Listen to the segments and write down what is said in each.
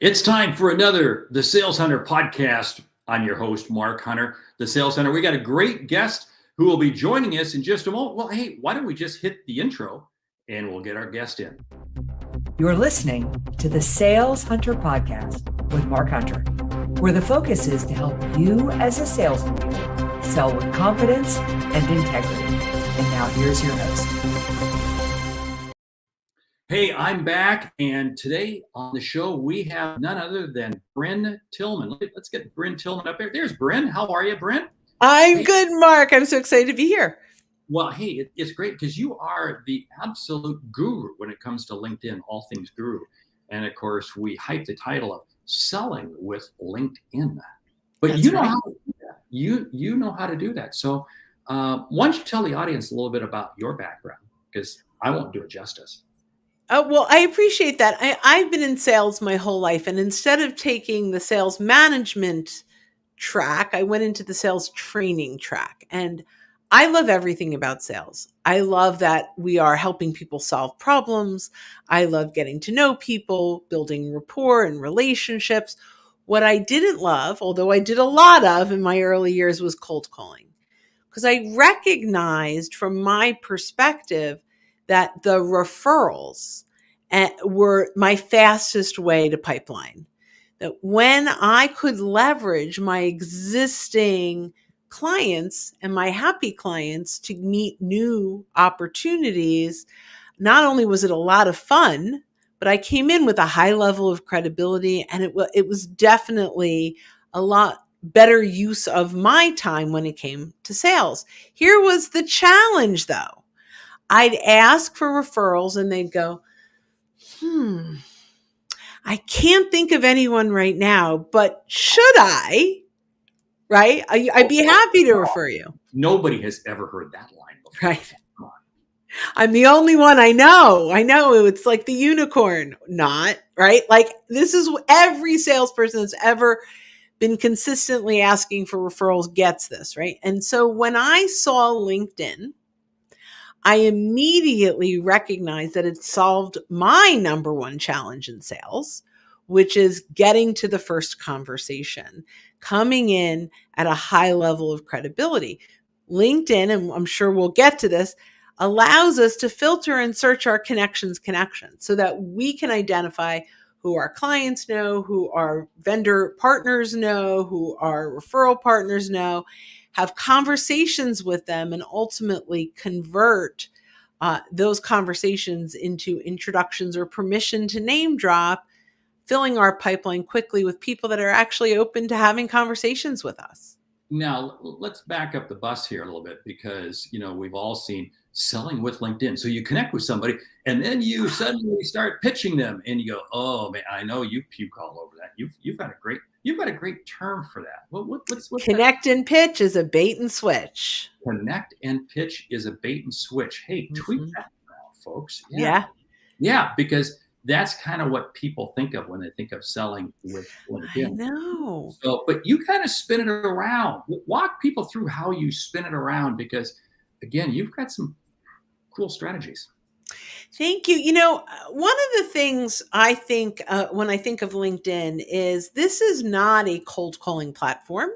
It's time for another The Sales Hunter podcast. I'm your host, Mark Hunter, The Sales Hunter. We got a great guest who will be joining us in just a moment. Well, hey, why don't we just hit the intro and we'll get our guest in. You're listening to the Sales Hunter podcast with Mark Hunter, where the focus is to help you as a sales leader sell with confidence and integrity. And now here's your host. Hey, I'm back, and today on the show we have none other than Brynne Tillman. Let's get Brynne Tillman up there. There's Brynne. How are you, Brynne? I'm good, Mark. I'm so excited to be here. Well, hey, it's great because you are the absolute guru when it comes to LinkedIn, all things guru. And of course, we hype the title of Selling with LinkedIn. But That's you know right. how to do that. You know how to do that. So why don't you tell the audience a little bit about your background? Because I won't do it justice. Oh, well, I appreciate that. I've been in sales my whole life. And instead of taking the sales management track, I went into the sales training track. And I love everything about sales. I love that we are helping people solve problems. I love getting to know people, building rapport and relationships. What I didn't love, although I did a lot of in my early years, was cold calling. Because I recognized from my perspective that the referrals were my fastest way to pipeline. That when I could leverage my existing clients and my happy clients to meet new opportunities, not only was it a lot of fun, but I came in with a high level of credibility, and it was definitely a lot better use of my time when it came to sales. Here was the challenge, though. I'd ask for referrals and they'd go, I can't think of anyone right now, but should I? Right? I'd be happy to refer you. Nobody has ever heard that line before. Right. I'm the only one I know. It's like the unicorn, not right. Like this is every salesperson that's ever been consistently asking for referrals gets this, right? And so when I saw LinkedIn, I immediately recognized that it solved my number one challenge in sales, which is getting to the first conversation, coming in at a high level of credibility. LinkedIn, and I'm sure we'll get to this, allows us to filter and search our connections so that we can identify who our clients know, who our vendor partners know, who our referral partners know, have conversations with them, and ultimately convert those conversations into introductions or permission to name drop, filling our pipeline quickly with people that are actually open to having conversations with us. Now, let's back up the bus here a little bit because, we've all seen selling with LinkedIn. So you connect with somebody and then you suddenly start pitching them and you go, oh man, I know you puke all over that. You've got a great term for that. What's Connect and pitch is a bait and switch. Connect and pitch is a bait and switch. Hey, tweet that now, folks. Yeah, because that's kind of what people think of when they think of selling with LinkedIn. I know. So, but you kind of spin it around. Walk people through how you spin it around because, again, you've got some cool strategies. Thank you. One of the things I think when I think of LinkedIn is this is not a cold calling platform.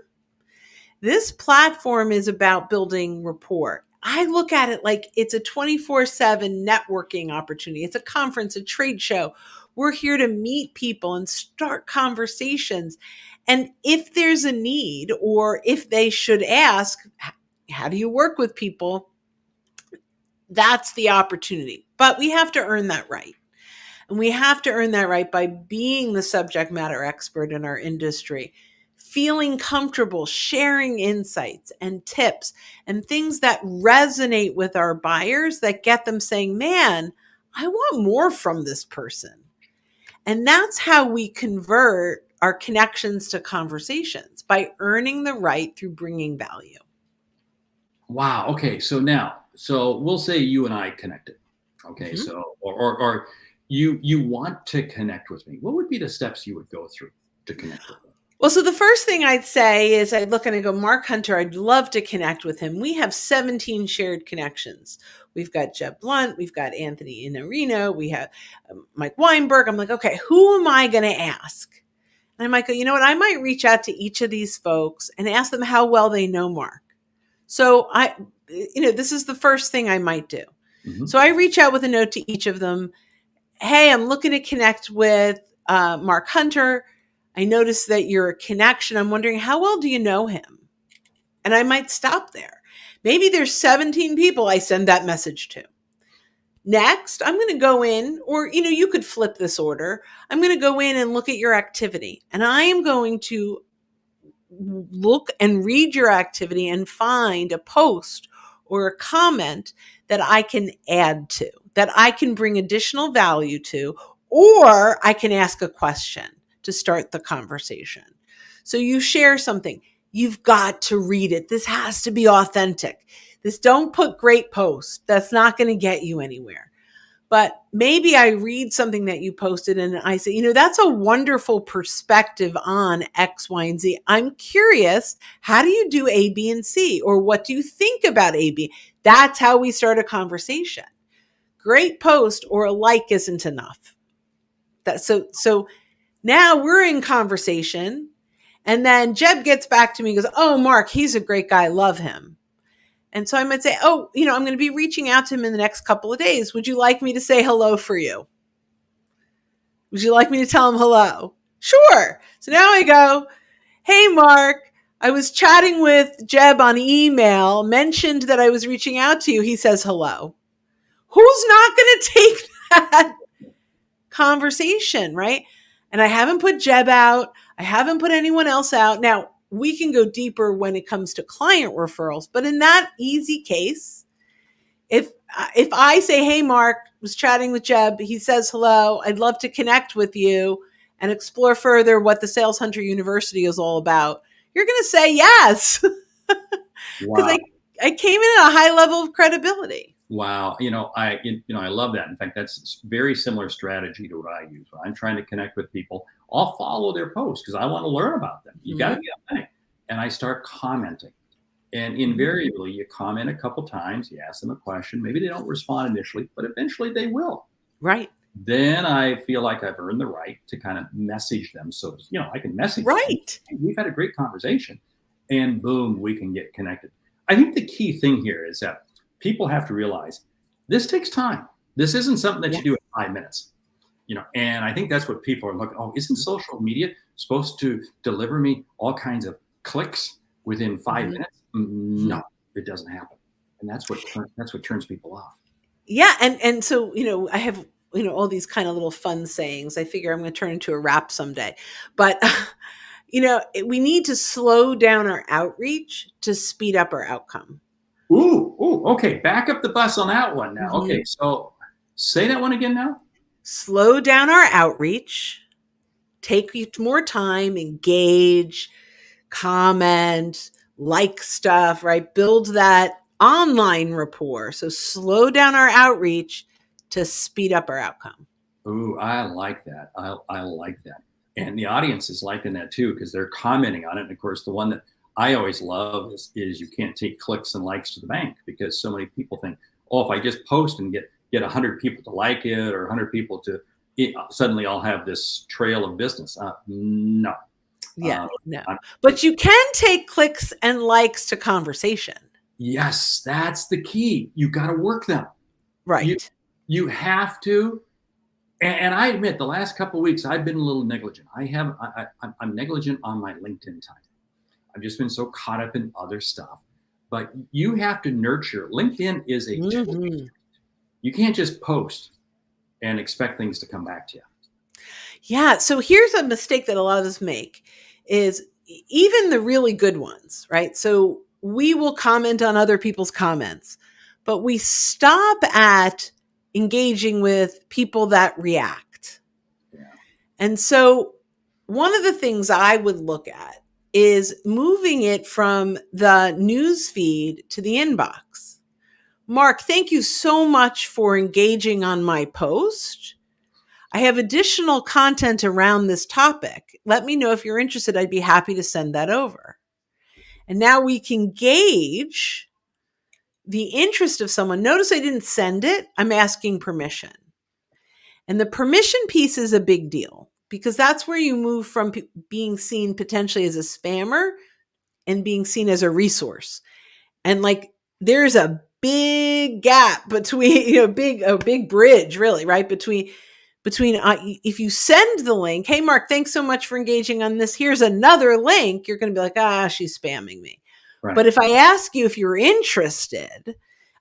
This platform is about building rapport. I look at it like it's a 24/7 networking opportunity. It's a conference, a trade show. We're here to meet people and start conversations. And if there's a need or if they should ask, how do you work with people? That's the opportunity. But we have to earn that right. And we have to earn that right by being the subject matter expert in our industry, feeling comfortable sharing insights and tips and things that resonate with our buyers that get them saying, man, I want more from this person. And that's how we convert our connections to conversations, by earning the right through bringing value. Wow. Okay. So we'll say you and I connected. Okay. Mm-hmm. So, or you want to connect with me. What would be the steps you would go through to connect with me? Well, so the first thing I'd say is I'd look and I go, Mark Hunter, I'd love to connect with him. We have 17 shared connections. We've got Jeb Blunt, we've got Anthony Iannarino, we have Mike Weinberg. I'm like, okay, who am I going to ask? And I might go, you know what? I might reach out to each of these folks and ask them how well they know Mark. So this is the first thing I might do. Mm-hmm. So I reach out with a note to each of them. Hey, I'm looking to connect with Mark Hunter. I noticed that you're a connection. I'm wondering, how well do you know him? And I might stop there. Maybe there's 17 people I send that message to. Next, I'm going to go in, or, you could flip this order. I'm going to go in and look at your activity. And I am going to look and read your activity and find a post or a comment that I can add to, that I can bring additional value to, or I can ask a question to start the conversation. So you share something, you've got to read it. This has to be authentic. Don't put great post. That's not going to get you anywhere. But maybe I read something that you posted and I say, that's a wonderful perspective on X, Y, and Z. I'm curious, how do you do A, B, and C? Or what do you think about A, B? That's how we start a conversation. Great post or a like isn't enough. So now we're in conversation. And then Jeb gets back to me and goes, oh, Mark, he's a great guy. Love him. And so I might say, I'm going to be reaching out to him in the next couple of days. Would you like me to say hello for you? Would you like me to tell him hello? Sure. So now I go, hey, Mark, I was chatting with Jeb on email, mentioned that I was reaching out to you. He says hello. Who's not going to take that conversation, right? And I haven't put Jeb out. I haven't put anyone else out. Now, we can go deeper when it comes to client referrals, but in that easy case, if I say, hey, Mark, was chatting with Jeb, he says hello, I'd love to connect with you and explore further what the Sales Hunter University is all about, you're going to say yes. Because Wow. I came in at a high level of credibility. Wow. I love that. In fact, that's very similar strategy to what I use. When I'm trying to connect with people, I'll follow their posts because I want to learn about them. You got to be authentic. And I start commenting. And invariably, you comment a couple times, you ask them a question. Maybe they don't respond initially, but eventually they will. Right. Then I feel like I've earned the right to kind of message them. So, I can message them. Right. We've had a great conversation. And boom, we can get connected. I think the key thing here is that people have to realize this takes time. This isn't something that you do in 5 minutes. And I think that's what people are looking. Oh, isn't social media supposed to deliver me all kinds of clicks within 5 minutes? No, it doesn't happen. And that's what turns people off. Yeah. And so, I have, all these kind of little fun sayings. I figure I'm going to turn into a rap someday, but we need to slow down our outreach to speed up our outcome. Ooh, okay. Back up the bus on that one now. Okay, so say that one again now. Slow down our outreach, take more time, engage, comment, like stuff, right? Build that online rapport. So slow down our outreach to speed up our outcome. Ooh, I like that. I like that. And the audience is liking that too, because they're commenting on it. And of course, the one that I always love is you can't take clicks and likes to the bank, because so many people think, oh, if I just post and get 100 people to like it or 100 people to suddenly I'll have this trail of business. No. Yeah, no. But you can take clicks and likes to conversation. Yes, that's the key. You got to work them. Right. You have to. And I admit, the last couple of weeks, I've been a little negligent. I'm negligent on my LinkedIn time. I've just been so caught up in other stuff. But you have to nurture. LinkedIn is a tool. You can't just post and expect things to come back to you. Yeah. So here's a mistake that a lot of us make is even the really good ones, right? So we will comment on other people's comments, but we stop at engaging with people that react. Yeah. And so one of the things I would look at is moving it from the news feed to the inbox. Mark, thank you so much for engaging on my post. I have additional content around this topic. Let me know if you're interested. I'd be happy to send that over. And now we can gauge the interest of someone. Notice I didn't send it. I'm asking permission. And the permission piece is a big deal because that's where you move from being seen potentially as a spammer and being seen as a resource. And like, there's a big gap between, a big bridge really, right? Between if you send the link, hey, Mark, thanks so much for engaging on this. Here's another link. You're going to be like, she's spamming me. Right. But if I ask you if you're interested,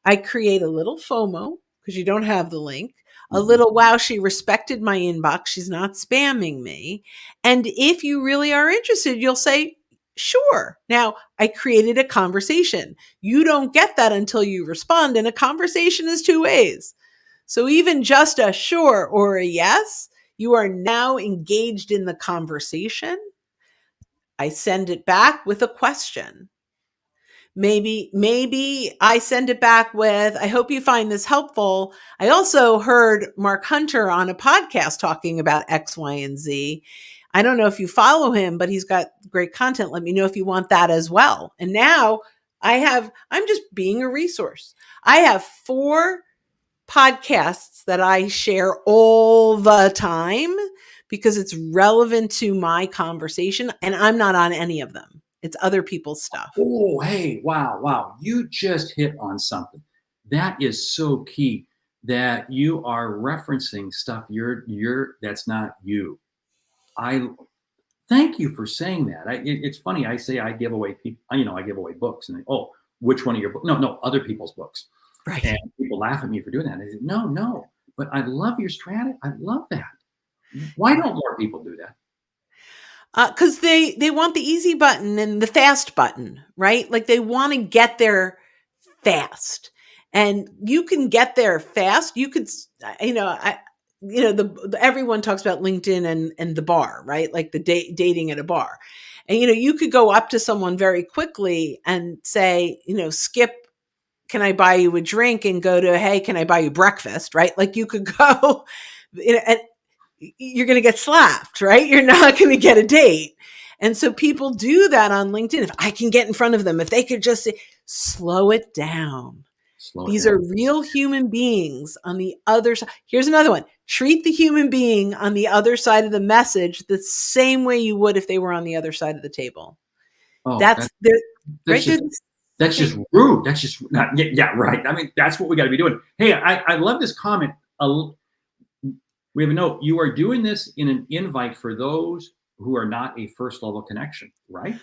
I create a little FOMO because you don't have the link. A little, wow, she respected my inbox. She's not spamming me. And if you really are interested, you'll say, sure. Now, I created a conversation. You don't get that until you respond. And a conversation is two ways. So even just a sure or a yes, you are now engaged in the conversation. I send it back with a question. Maybe I send it back with, I hope you find this helpful. I also heard Mark Hunter on a podcast talking about X, Y, and Z. I don't know if you follow him, but he's got great content. Let me know if you want that as well. And now I'm just being a resource. I have 4 podcasts that I share all the time because it's relevant to my conversation, and I'm not on any of them. It's other people's stuff. Oh, hey, wow. You just hit on something. That is so key, that you are referencing stuff that's not you. I thank you for saying that. It's funny. I say I give away I give away books, and which one of your books? No, other people's books. Right. And people laugh at me for doing that. And I said, no, but I love your strategy. I love that. Why don't more people do that? Because they want the easy button and the fast button, right? Like they want to get there fast, and you can get there fast. You could, everyone talks about LinkedIn and the bar, right? Like the dating at a bar, and you could go up to someone very quickly and say, skip, can I buy you a drink, and go to, hey, can I buy you breakfast, right? Like you could go, and you're going to get slapped, right? You're not going to get a date. And so people do that on LinkedIn. If I can get in front of them, if they could just say, slow it down. These are real human beings on the other side. Here's another one. Treat the human being on the other side of the message the same way you would if they were on the other side of the table. Oh, that's just rude. That's just not, yeah, right. I mean, that's what we got to be doing. Hey, I love this comment. We have a note. You are doing this in an invite for those who are not a first level connection, right?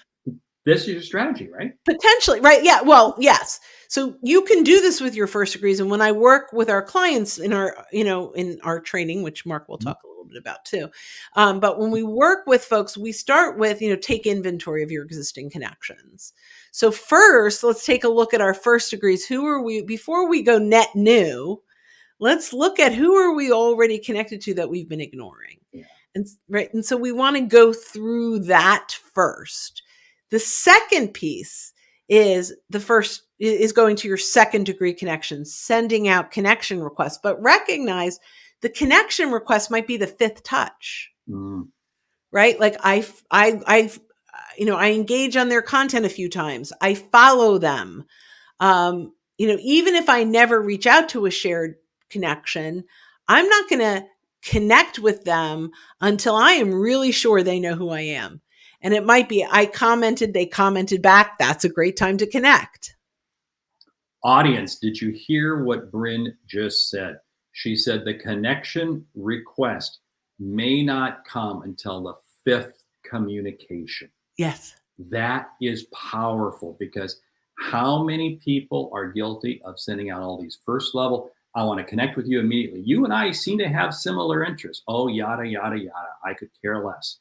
This is your strategy, right? Potentially, right? Yeah. Well, yes. So you can do this with your first degrees. And when I work with our clients in our training, which Mark will talk a little bit about too. But when we work with folks, we start with, take inventory of your existing connections. So first, let's take a look at our first degrees. Who are we, before we go net new, let's look at who are we already connected to that we've been ignoring. Yeah. And so we want to go through that first. The second piece is going to your second degree connections, sending out connection requests, but recognize the connection request might be the 5th touch, right? Like I engage on their content a few times. I follow them. Even if I never reach out to a shared connection, I'm not going to connect with them until I am really sure they know who I am. And it might be I commented, they commented back. That's a great time to connect. Audience, did you hear what Brynne just said? She said the connection request may not come until the 5th communication. Yes. That is powerful, because how many people are guilty of sending out all these first level, I want to connect with you immediately. You and I seem to have similar interests. Oh, yada, yada, yada. I could care less.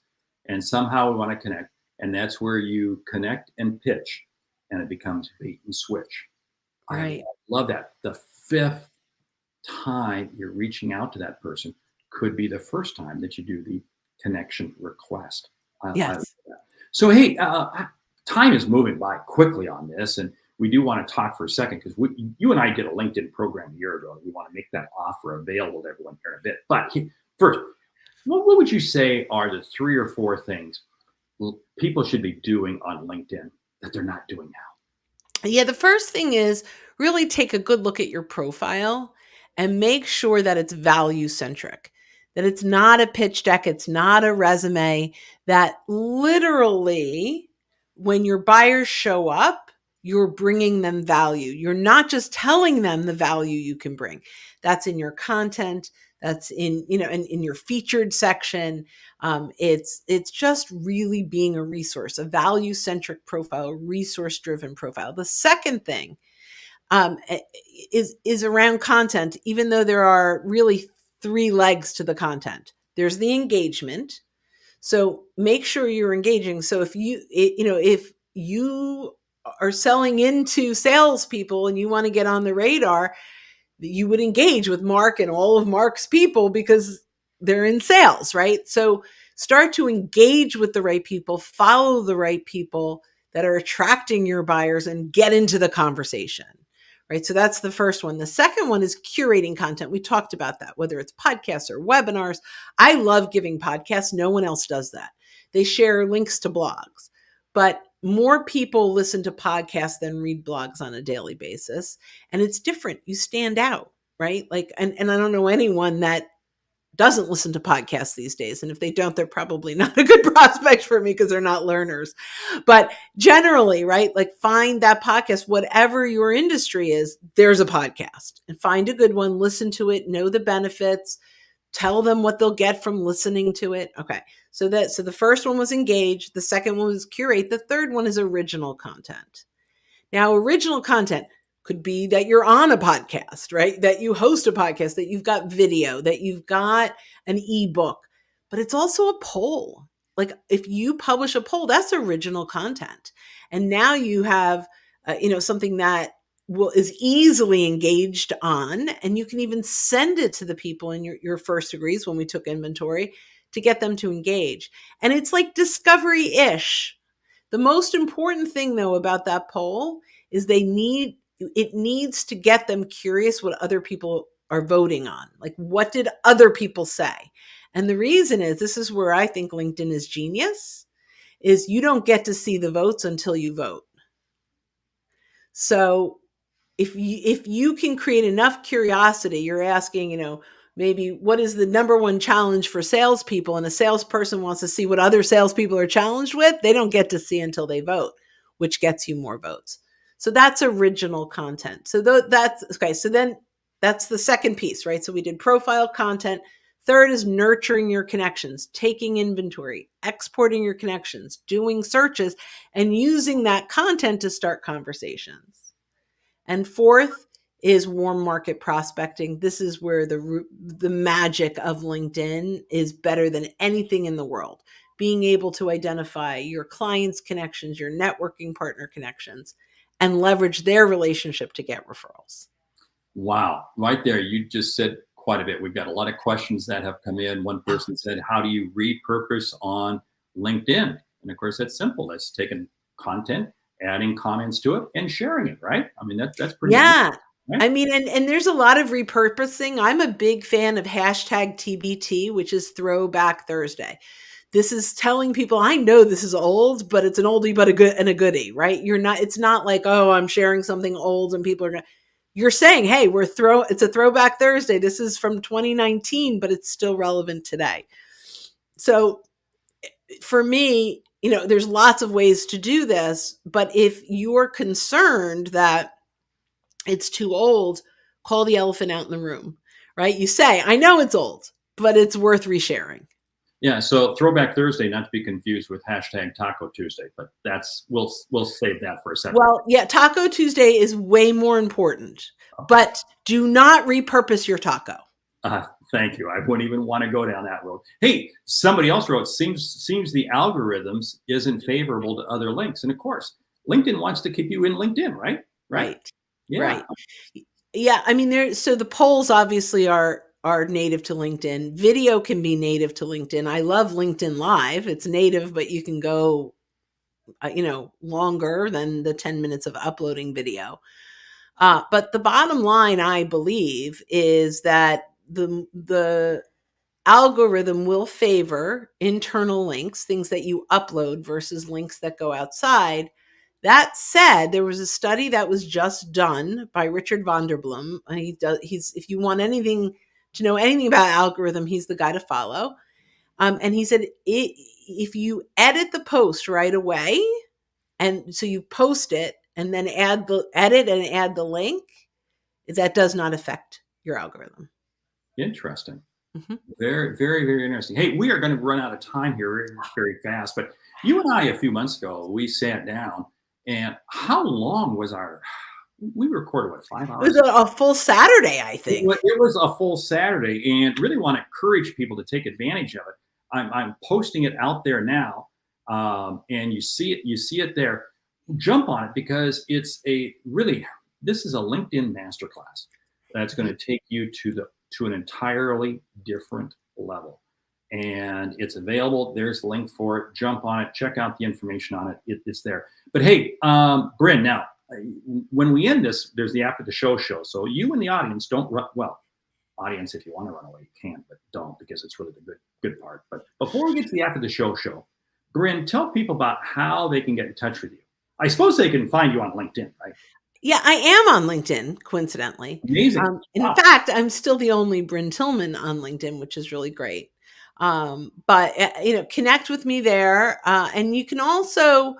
And somehow we want to connect. And that's where you connect and pitch, and it becomes bait and switch. Right. I love that. The 5th time you're reaching out to that person could be the first time that you do the connection request. Yes. I love that. So, hey, time is moving by quickly on this, and we do want to talk for a second, because you and I did a LinkedIn program a year ago. We want to make that offer available to everyone here in a bit. But First, what would you say are the 3 or 4 things people should be doing on LinkedIn that they're not doing now? Yeah, the first thing is really take a good look at your profile and make sure that it's value centric, that it's not a pitch deck, it's not a resume, that literally when your buyers show up, you're bringing them value. You're not just telling them the value you can bring. That's in your content, that's in your featured section. It's just really being a resource, a value centric profile, resource driven profile. The second thing is around content. Even though there are really 3 legs to the content, there's the engagement. So make sure you're engaging. So if you are selling into salespeople and you want to get on the radar, you would engage with Mark and all of Mark's people because they're in sales, right? So start to engage with the right people, follow the right people that are attracting your buyers, and get into the conversation, right? So that's the first one. The second one is curating content. We talked about that, whether it's podcasts or webinars. I love giving podcasts. No one else does that. They share links to blogs, but more people listen to podcasts than read blogs on a daily basis. And it's different. You stand out, right? Like, and I don't know anyone that doesn't listen to podcasts these days. And if they don't, they're probably not a good prospect for me because they're not learners. But generally, right? Like find that podcast, whatever your industry is, there's a podcast, and find a good one, listen to it, know the benefits, tell them what they'll get from listening to it. Okay. So the first one was engage. The second one was curate. The third one is original content. Now, original content could be that you're on a podcast, right? That you host a podcast, that you've got video, that you've got an ebook, but it's also a poll. Like if you publish a poll, that's original content. And now you have, something that is easily engaged on, and you can even send it to the people in your first degrees when we took inventory to get them to engage. And it's like discovery-ish. The most important thing though about that poll is it needs to get them curious what other people are voting on. Like what did other people say? And the reason is, this is where I think LinkedIn is genius, is you don't get to see the votes until you vote. So if you can create enough curiosity, you're asking, maybe what is the number one challenge for salespeople, and a salesperson wants to see what other salespeople are challenged with, they don't get to see until they vote, which gets you more votes. So that's original content. So that's okay. So then that's the second piece, right? So we did profile, content. Third is nurturing your connections, taking inventory, exporting your connections, doing searches, and using that content to start conversations. And fourth is warm market prospecting. This is where the magic of LinkedIn is better than anything in the world. Being able to identify your clients' connections, your networking partner connections, and leverage their relationship to get referrals. Wow. Right there, you just said quite a bit. We've got a lot of questions that have come in. One person said, how do you repurpose on LinkedIn? And of course, that's simple. That's taking content, adding comments to it, and sharing it, right? I mean, that's pretty Yeah. easy, right? I mean, and there's a lot of repurposing. I'm a big fan of hashtag TBT, which is Throwback Thursday. This is telling people, I know this is old, but it's an oldie but a goodie, right? It's not like, oh, I'm sharing something old and people are you're saying, hey, it's a Throwback Thursday. This is from 2019, but it's still relevant today. So for me, there's lots of ways to do this, but if you're concerned that it's too old, call the elephant out in the room, right? You say, I know it's old, but it's worth resharing. Yeah, so Throwback Thursday, not to be confused with hashtag Taco Tuesday, but we'll save that for a second. Well, yeah, Taco Tuesday is way more important, but do not repurpose your taco. Thank you. I wouldn't even want to go down that road. Hey, somebody else wrote, seems the algorithms isn't favorable to other links. And of course, LinkedIn wants to keep you in LinkedIn, right? Right. Yeah. Right. Yeah. I mean, so the polls obviously are native to LinkedIn. Video can be native to LinkedIn. I love LinkedIn Live. It's native, but you can go, longer than the 10 minutes of uploading video. But the bottom line, I believe, is that the algorithm will favor internal links, things that you upload versus links that go outside. That said, there was a study that was just done by Richard Vanderblom. He's if you want anything to know anything about algorithm, he's the guy to follow. And he said, if you edit the post right away, and so you post it and then edit and add the link, that does not affect your algorithm. Interesting. Mm-hmm. Very, very, very interesting. Hey, we are going to run out of time here very, very fast, but you and I, a few months ago, we sat down, and how long was we recorded, what, 5 hours? It was a full Saturday, I think. It was a full Saturday, and really want to encourage people to take advantage of it. I'm posting it out there now, and you see it there. Jump on it, because it's this is a LinkedIn masterclass that's going to take you to an entirely different level. And it's available. There's a link for it. Jump on it. Check out the information on it. It's there. But hey, Brynne, now, when we end this, there's the after the show. So you and the audience don't run. Well, audience, if you want to run away, you can, but don't, because it's really the good part. But before we get to the after the show, Brynne, tell people about how they can get in touch with you. I suppose they can find you on LinkedIn, right? Yeah, I am on LinkedIn, coincidentally. Amazing. In fact, I'm still the only Brynne Tillman on LinkedIn, which is really great. But connect with me there, and you can also,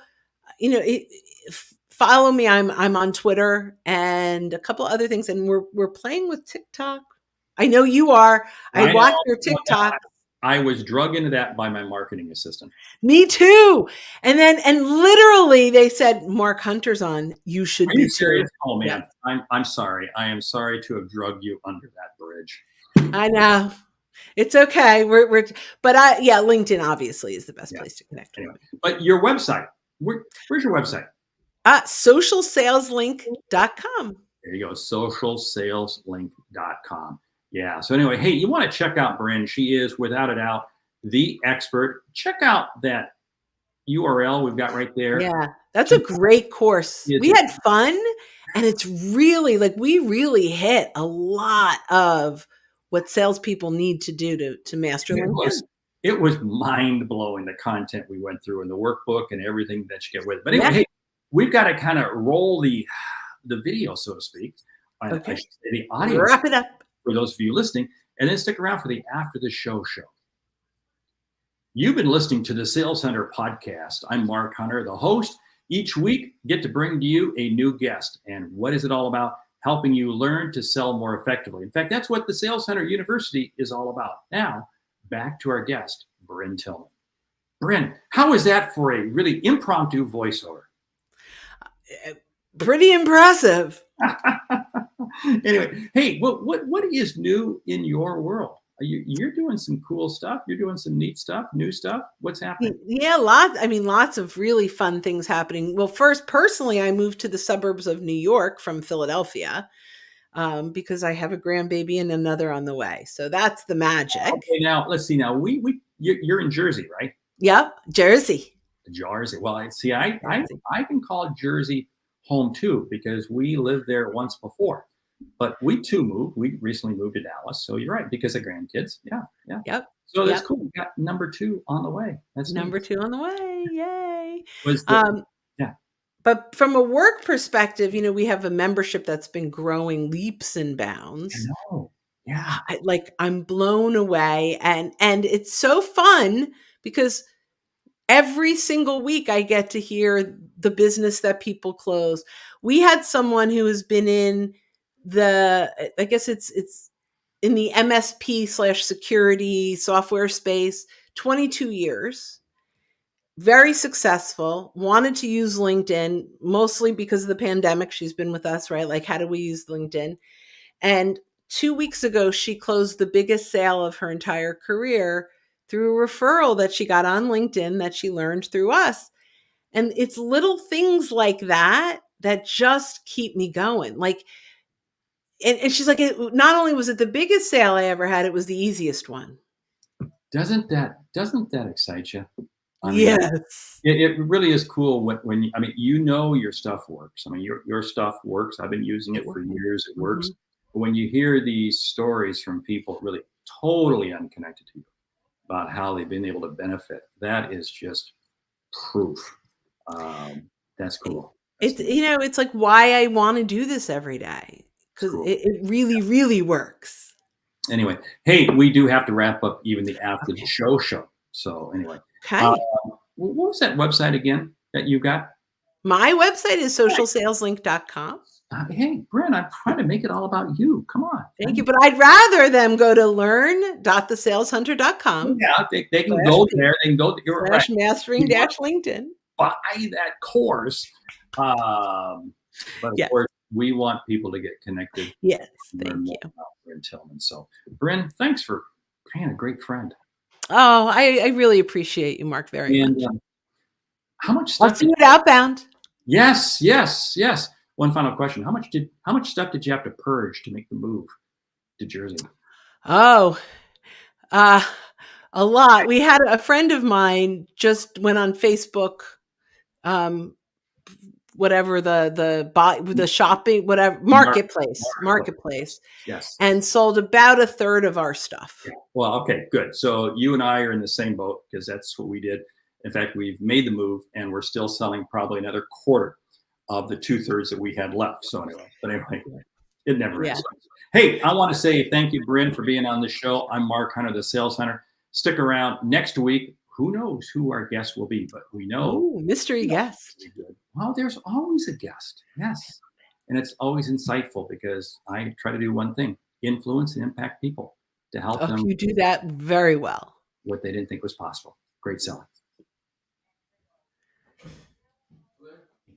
follow me. I'm on Twitter and a couple other things, and we're playing with TikTok. I know you are. I watch your TikTok. I was drug into that by my marketing assistant. Me too. And literally they said, Mark Hunter's on. You should be serious. Oh man, yeah. I'm sorry. I am sorry to have drugged you under that bridge. I know. It's okay. LinkedIn obviously is the best place to connect. Anyway, but your website, where's your website? Socialsaleslink.com. There you go. Socialsaleslink.com. Yeah. So anyway, hey, you want to check out Brynne. She is, without a doubt, the expert. Check out that URL we've got right there. Yeah, that's a great course. We had fun, and it's really we really hit a lot of what salespeople need to do to master LinkedIn. It was mind blowing, the content we went through and the workbook and everything that you get with it. But anyway, hey, we've got to kind of roll the video, so to speak. Okay. I should say the audience. Wrap it up. For those of you listening, and then stick around for the after the show. You've been listening to the Sales Hunter podcast. I'm Mark Hunter, the host. Each week, get to bring to you a new guest. And what is it all about? Helping you learn to sell more effectively. In fact, that's what the Sales Hunter University is all about. Now, back to our guest, Brynne Tillman. Brynne, how is that for a really impromptu voiceover? Pretty impressive. Anyway, hey, what is new in your world? You're doing some cool stuff. You're doing some neat stuff, new stuff. What's happening? Yeah, lots of really fun things happening. Well, first, personally, I moved to the suburbs of New York from Philadelphia because I have a grandbaby and another on the way. So that's the magic. Okay, now let's see. Now you're in Jersey, right? Yep, Jersey. Jersey. Well, I can call Jersey home too, because we lived there once before. But we too moved. We recently moved to Dallas. So you're right, because of grandkids. Yeah. Yep. So that's cool. We got number 2 on the way. That's number neat. 2 on the way. Yay. Yeah. But from a work perspective, we have a membership that's been growing leaps and bounds. I know. Yeah. I'm blown away. And it's so fun because every single week I get to hear the business that people close. We had someone who has been in I guess it's in the MSP/security software space, 22 years, very successful, wanted to use LinkedIn, mostly because of the pandemic. She's been with us, right? How do we use LinkedIn? And 2 weeks ago, she closed the biggest sale of her entire career through a referral that she got on LinkedIn that she learned through us. And it's little things like that just keep me going. And she's like, not only was it the biggest sale I ever had, it was the easiest one. Doesn't that excite you? Yes. It really is cool when your stuff works. Your stuff works. I've been using it for years. It works. But when you hear these stories from people, really, totally unconnected to you about how they've been able to benefit. That is just proof. That's cool. It's, it's like why I want to do this every day, because Cool. it really, really works. Anyway, hey, we do have to wrap up even the after the show. So anyway, Okay. what was that website again that you got? My website is socialsaleslink.com. Hey, Brynne, I'm trying to make it all about you. Come on. Thank you. But I'd rather them go to learn.thesaleshunter.com. Yeah, they can go there. They can go. You're right. /mastering-LinkedIn. Buy that course. But of course, we want people to get connected. Yes, thank you. Brynne Tillman. So, Brynne, thanks for being a great friend. Oh, I really appreciate you, Mark, very much. How much stuff? I'll see you at Outbound. Yes. One final question: How much stuff did you have to purge to make the move to Jersey? Oh, a lot. We had a friend of mine just went on Facebook, whatever the shopping, whatever marketplace. Yes. And sold about a third of our stuff. Yeah. Well, okay, good. So you and I are in the same boat because that's what we did. In fact, we've made the move and we're still selling probably another quarter of the 2/3 that we had left. So anyway, it never ends. Hey, I want to say thank you, Brynne, for being on the show. I'm Mark Hunter, the Sales Hunter. Stick around next week. Who knows who our guest will be, but we know. Ooh, mystery guest. Well, there's always a guest. Yes. And it's always insightful because I try to do one thing: influence and impact people to help them. You do that very well. What they didn't think was possible. Great selling.